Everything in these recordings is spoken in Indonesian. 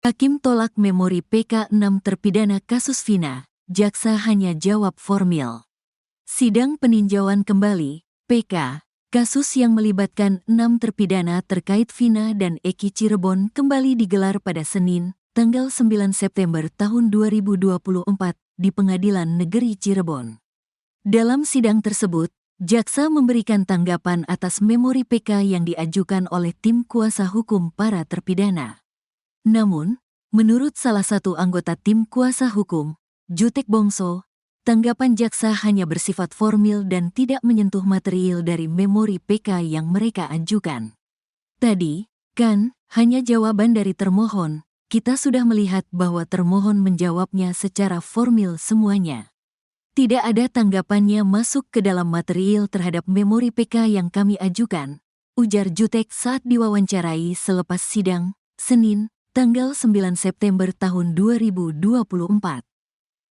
Hakim tolak memori PK6 terpidana kasus Vina, jaksa hanya jawab formil. Sidang peninjauan kembali, PK, kasus yang melibatkan 6 terpidana terkait Vina dan Eki Cirebon kembali digelar pada Senin, tanggal 9 September tahun 2024 di Pengadilan Negeri Cirebon. Dalam sidang tersebut, jaksa memberikan tanggapan atas memori PK yang diajukan oleh tim kuasa hukum para terpidana. Namun, menurut salah satu anggota tim kuasa hukum, Jutek Bongso, tanggapan jaksa hanya bersifat formil dan tidak menyentuh material dari memori PK yang mereka ajukan. Tadi, kan, hanya jawaban dari termohon, kita sudah melihat bahwa termohon menjawabnya secara formil semuanya. Tidak ada tanggapannya masuk ke dalam material terhadap memori PK yang kami ajukan, ujar Jutek saat diwawancarai selepas sidang, Senin, tanggal 9 September tahun 2024.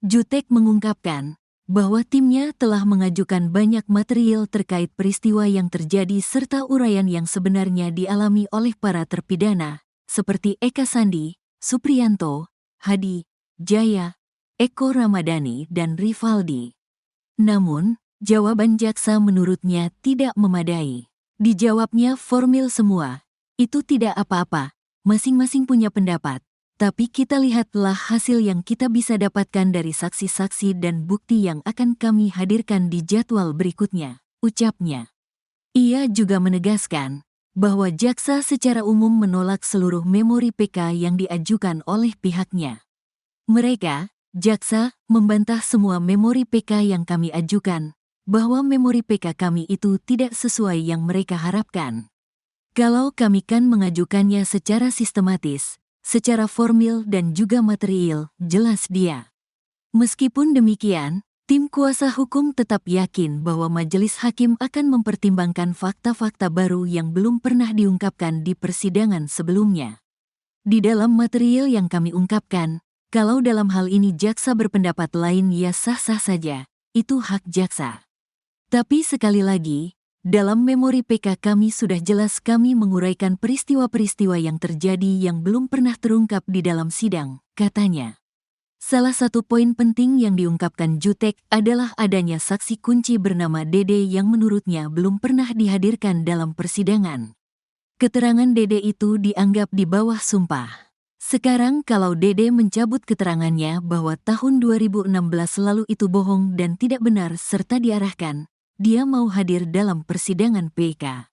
Jutek mengungkapkan bahwa timnya telah mengajukan banyak material terkait peristiwa yang terjadi serta uraian yang sebenarnya dialami oleh para terpidana, seperti Eka Sandi, Supriyanto, Hadi, Jaya, Eko Ramadhani, dan Rivaldi. Namun, jawaban jaksa menurutnya tidak memadai. Dijawabnya formil semua, itu tidak apa-apa. Masing-masing punya pendapat, tapi kita lihatlah hasil yang kita bisa dapatkan dari saksi-saksi dan bukti yang akan kami hadirkan di jadwal berikutnya, ucapnya. Ia juga menegaskan bahwa jaksa secara umum menolak seluruh memori PK yang diajukan oleh pihaknya. Mereka, jaksa, membantah semua memori PK yang kami ajukan, bahwa memori PK kami itu tidak sesuai yang mereka harapkan. Kalau kami kan mengajukannya secara sistematis, secara formil dan juga material, jelas dia. Meskipun demikian, tim kuasa hukum tetap yakin bahwa majelis hakim akan mempertimbangkan fakta-fakta baru yang belum pernah diungkapkan di persidangan sebelumnya. Di dalam material yang kami ungkapkan, kalau dalam hal ini jaksa berpendapat lain ya sah-sah saja, itu hak jaksa. Tapi sekali lagi, dalam memori PK kami sudah jelas kami menguraikan peristiwa-peristiwa yang terjadi yang belum pernah terungkap di dalam sidang, katanya. Salah satu poin penting yang diungkapkan Jutek adalah adanya saksi kunci bernama Dede yang menurutnya belum pernah dihadirkan dalam persidangan. Keterangan Dede itu dianggap di bawah sumpah. Sekarang kalau Dede mencabut keterangannya bahwa tahun 2016 lalu itu bohong dan tidak benar serta diarahkan, dia mau hadir dalam persidangan PK.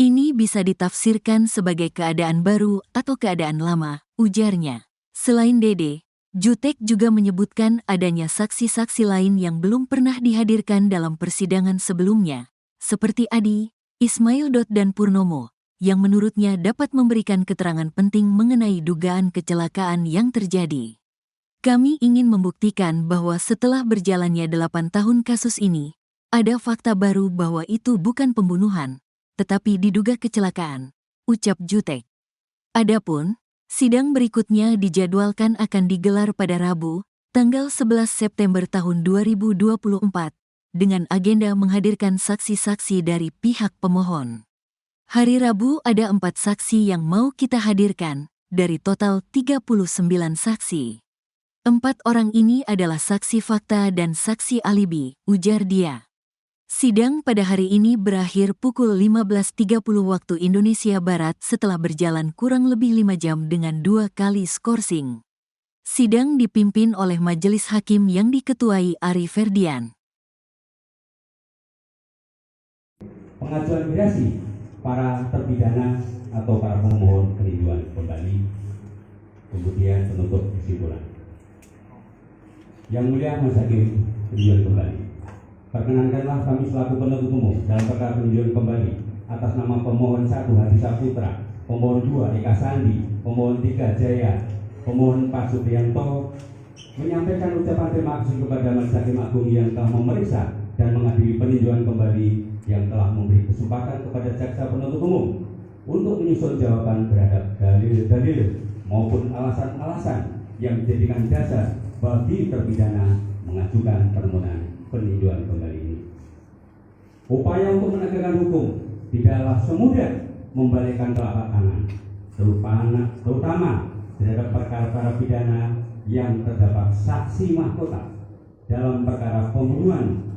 Ini bisa ditafsirkan sebagai keadaan baru atau keadaan lama, ujarnya. Selain Dede, Jutek juga menyebutkan adanya saksi-saksi lain yang belum pernah dihadirkan dalam persidangan sebelumnya, seperti Adi, Ismail dan Purnomo, yang menurutnya dapat memberikan keterangan penting mengenai dugaan kecelakaan yang terjadi. Kami ingin membuktikan bahwa setelah berjalannya 8 tahun kasus ini, ada fakta baru bahwa itu bukan pembunuhan, tetapi diduga kecelakaan, ucap Jutek. Adapun, sidang berikutnya dijadwalkan akan digelar pada Rabu, tanggal 11 September tahun 2024, dengan agenda menghadirkan saksi-saksi dari pihak pemohon. Hari Rabu ada 4 saksi yang mau kita hadirkan, dari total 39 saksi. 4 orang ini adalah saksi fakta dan saksi alibi, ujar dia. Sidang pada hari ini berakhir pukul 15.30 waktu Indonesia Barat setelah berjalan kurang lebih 5 jam dengan 2 kali skorsing. Sidang dipimpin oleh majelis hakim yang diketuai Ari Ferdian. Pengajuan gerasi para terpidana atau para pemohon peninjauan kembali, kemudian penutup kesimpulan. Yang mulia Mas Hakim peninjauan kembali, perkenankanlah kami selaku penuntut umum dalam perkara peninjauan kembali atas nama pemohon 1 Hadi Saputra, pemohon 2 Eka Sandi, pemohon 3 Jaya, pemohon 4 Supriyanto, menyampaikan ucapan terima kasih kepada Majelis Hakim Agung yang telah memeriksa dan menghadiri peninjauan kembali, yang telah memberi kesempatan kepada jaksa penuntut umum untuk menyusun jawaban terhadap dalil-dalil maupun alasan-alasan yang dijadikan dasar bagi terpidana mengajukan permohonan peninjauan kembali ini. Upaya untuk menegakkan hukum tidaklah semudah membalikkan telapak tangan, terutama terhadap perkara-perkara pidana yang terdapat saksi mahkota dalam perkara pembunuhan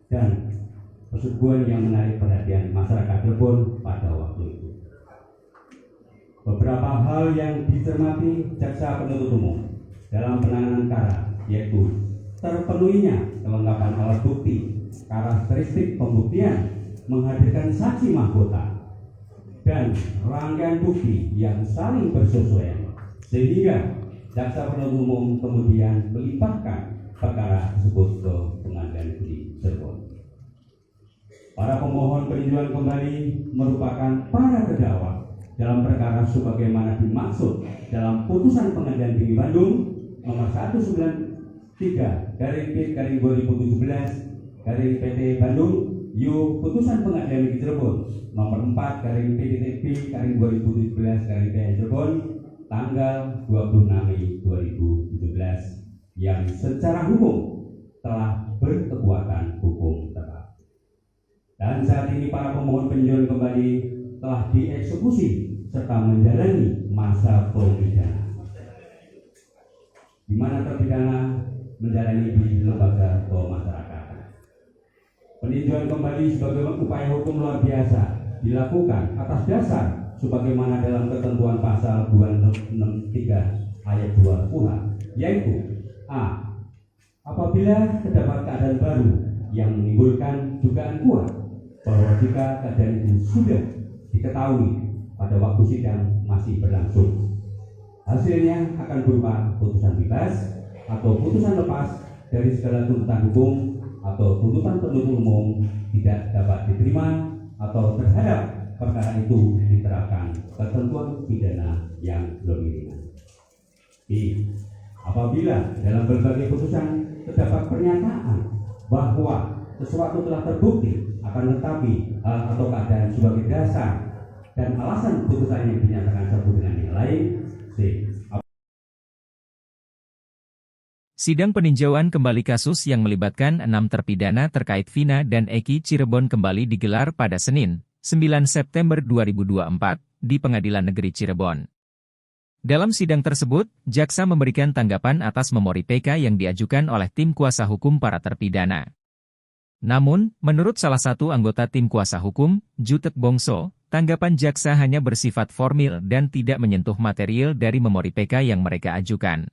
dan persetubuhan yang menarik perhatian masyarakat Cirebon pada waktu itu. Beberapa hal yang dicermati jaksa penuntut umum dalam penanganan perkara yaitu terpenuhinya kelengkapan alat bukti, karakteristik pembuktian, menghadirkan saksi mahkota, dan rangkaian bukti yang saling bersesuaian, sehingga jaksa penuntut umum kemudian melimpahkan perkara tersebut ke Pengadilan Negeri Cirebon. Para pemohon peninjauan kembali merupakan para terdakwa dalam perkara sebagaimana dimaksud dalam putusan Pengadilan Tinggi Bandung nomor 193/P/2017 Bandung Yu putusan Pengadilan Negeri Cirebon nomor 4/PDTP/2017 Cirebon tanggal 26 Mei 2017 yang secara hukum telah berkekuatan hukum tetap. Dan saat ini para pemohon peninjauan kembali telah dieksekusi serta menjalani masa pidana, di mana terpidana menjalani di lembaga pemasyarakatan. Peninjauan kembali sebagai upaya hukum luar biasa dilakukan atas dasar sebagaimana dalam ketentuan pasal 263 ayat 2 KUHP, yaitu a. Apabila terdapat keadaan baru yang menimbulkan dugaan kuat bahwa jika keadaan itu sudah diketahui pada waktu sidang masih berlangsung, hasilnya akan berupa putusan bebas atau putusan lepas dari segala tuntutan hukum atau tuntutan penuntut umum tidak dapat diterima atau terhadap perkara itu diterapkan ketentuan pidana yang lebih ringan. Apabila dalam berbagai putusan terdapat pernyataan bahwa sesuatu telah terbukti akan tetapi hal atau keadaan sebagai dasar dan alasan putusan yang dinyatakan satu dengan yang lain. Sidang peninjauan kembali kasus yang melibatkan 6 terpidana terkait Vina dan Eki Cirebon kembali digelar pada Senin, 9 September 2024, di Pengadilan Negeri Cirebon. Dalam sidang tersebut, jaksa memberikan tanggapan atas memori PK yang diajukan oleh tim kuasa hukum para terpidana. Namun, menurut salah satu anggota tim kuasa hukum, Jutek Bongso, tanggapan jaksa hanya bersifat formil dan tidak menyentuh material dari memori PK yang mereka ajukan.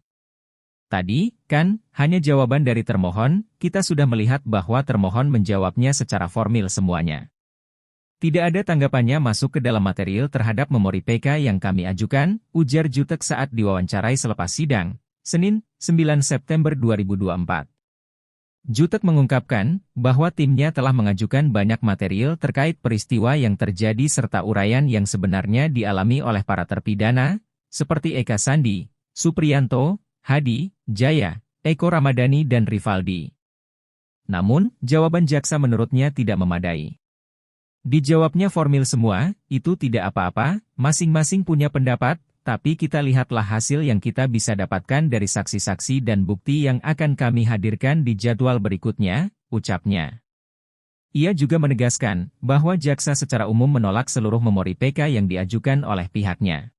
Tadi, kan, hanya jawaban dari termohon, kita sudah melihat bahwa termohon menjawabnya secara formil semuanya. Tidak ada tanggapannya masuk ke dalam material terhadap memori PK yang kami ajukan, ujar Jutek saat diwawancarai selepas sidang, Senin, 9 September 2024. Jutek mengungkapkan bahwa timnya telah mengajukan banyak material terkait peristiwa yang terjadi serta uraian yang sebenarnya dialami oleh para terpidana, seperti Eka Sandi, Supriyanto, Hadi, Jaya, Eko Ramadhani dan Rivaldi. Namun, jawaban jaksa menurutnya tidak memadai. Dijawabnya formil semua, itu tidak apa-apa, masing-masing punya pendapat, tapi kita lihatlah hasil yang kita bisa dapatkan dari saksi-saksi dan bukti yang akan kami hadirkan di jadwal berikutnya, ucapnya. Ia juga menegaskan bahwa jaksa secara umum menolak seluruh memori PK yang diajukan oleh pihaknya.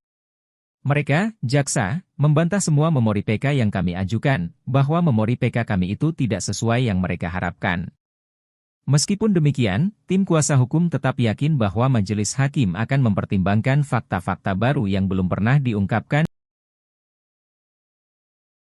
Mereka, jaksa, membantah semua memori PK yang kami ajukan, bahwa memori PK kami itu tidak sesuai yang mereka harapkan. Meskipun demikian, tim kuasa hukum tetap yakin bahwa majelis hakim akan mempertimbangkan fakta-fakta baru yang belum pernah diungkapkan